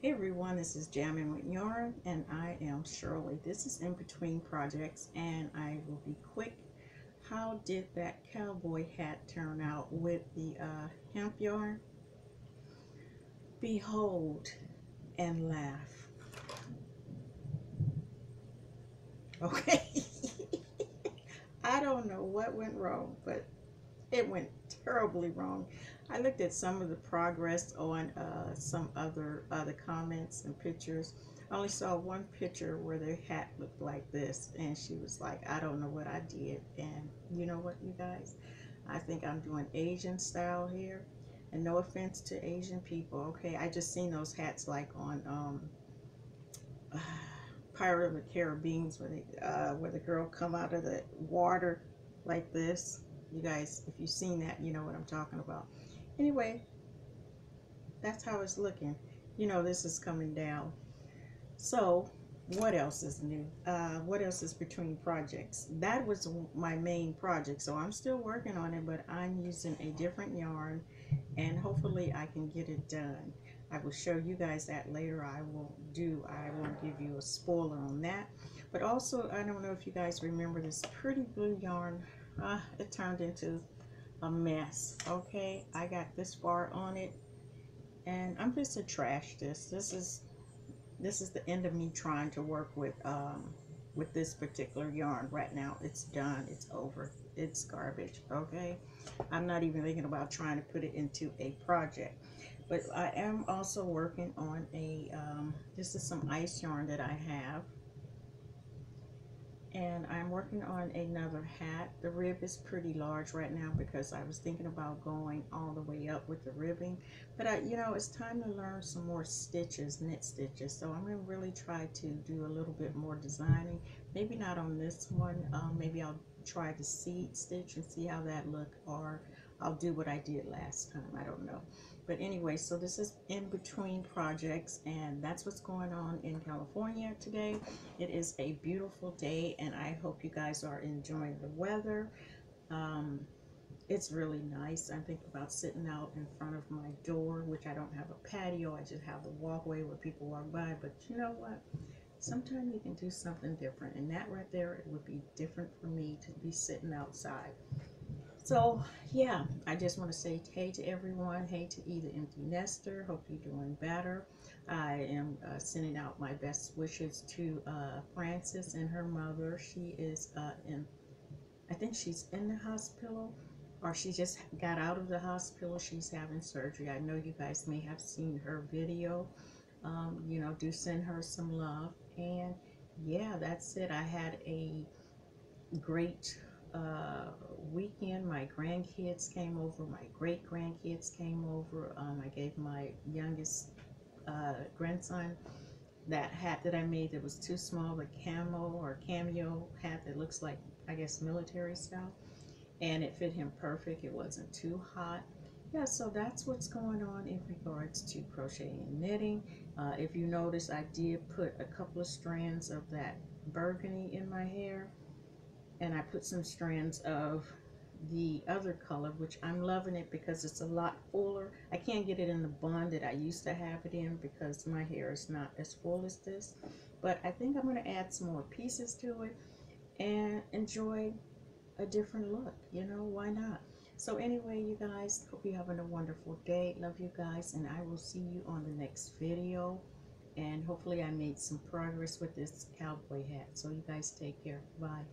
Hey everyone, this is Jamming with Yarn, and I am Shirley. This is In Between Projects, and I will be quick. How did that cowboy hat turn out with the hemp yarn? Behold and laugh. Okay, I don't know what went wrong, but it went terribly wrong. I looked at some of the progress on some other comments and pictures. I only saw one picture where their hat looked like this, and she was like, "I don't know what I did." And you know what, you guys? I think I'm doing Asian style here, and no offense to Asian people. Okay, I just seen those hats like on Pirate of the Caribbean where the girl come out of the water like this. You guys, if you've seen that, you know what I'm talking about. Anyway, that's how it's looking. You know, this is coming down. So, what else is new? What else is between projects? That was my main project, so I'm still working on it, but I'm using a different yarn, and hopefully I can get it done. I will show you guys that later. I won't give you a spoiler on that. But also, I don't know if you guys remember this pretty blue yarn. It turned into a mess. Okay, I got this far on it, and I'm just to trash this. This is the end of me trying to work with this particular yarn. Right now it's done, it's over, it's garbage. Okay, I'm not even thinking about trying to put it into a project. But I am also working on a this is some ice yarn that I have, and I'm working on another hat. The rib is pretty large right now because I was thinking about going all the way up with the ribbing, but it's time to learn some more stitches, knit stitches. So I'm going to really try to do a little bit more designing. Maybe not on this one. Maybe I'll try the seed stitch and see how that look, or I'll do what I did last time. I don't know. But anyway, so this is In Between Projects, and that's what's going on in California today. It is a beautiful day, and I hope you guys are enjoying the weather. Um, it's really nice. I'm thinking about sitting out in front of my door, which I don't have a patio. I just have the walkway where people walk by. But you know what? Sometimes you can do something different, and that right there, it would be different for me to be sitting outside. So, yeah, I just want to say hey to everyone. Hey to Either Empty Nester. Hope you're doing better. I am sending out my best wishes to Frances and her mother. She is I think she's in the hospital, or she just got out of the hospital. She's having surgery. I know you guys may have seen her video. Do send her some love. And yeah, that's it. I had a great weekend. My grandkids came over, my great grandkids came over. I gave my youngest grandson that hat that I made that was too small, the camo or cameo hat that looks like, I guess, military style, and it fit him perfect. It wasn't too hot. Yeah, so that's what's going on in regards to crocheting and knitting. If you notice, I did put a couple of strands of that burgundy in my hair, and I put some strands of the other color, which I'm loving it because it's a lot fuller. I can't get it in the bun that I used to have it in because my hair is not as full as this, but I think I'm going to add some more pieces to it and enjoy a different look. Why not? So anyway, you guys, hope you're having a wonderful day. Love you guys, and I will see you on the next video, and hopefully I made some progress with this cowboy hat. So you guys take care. Bye.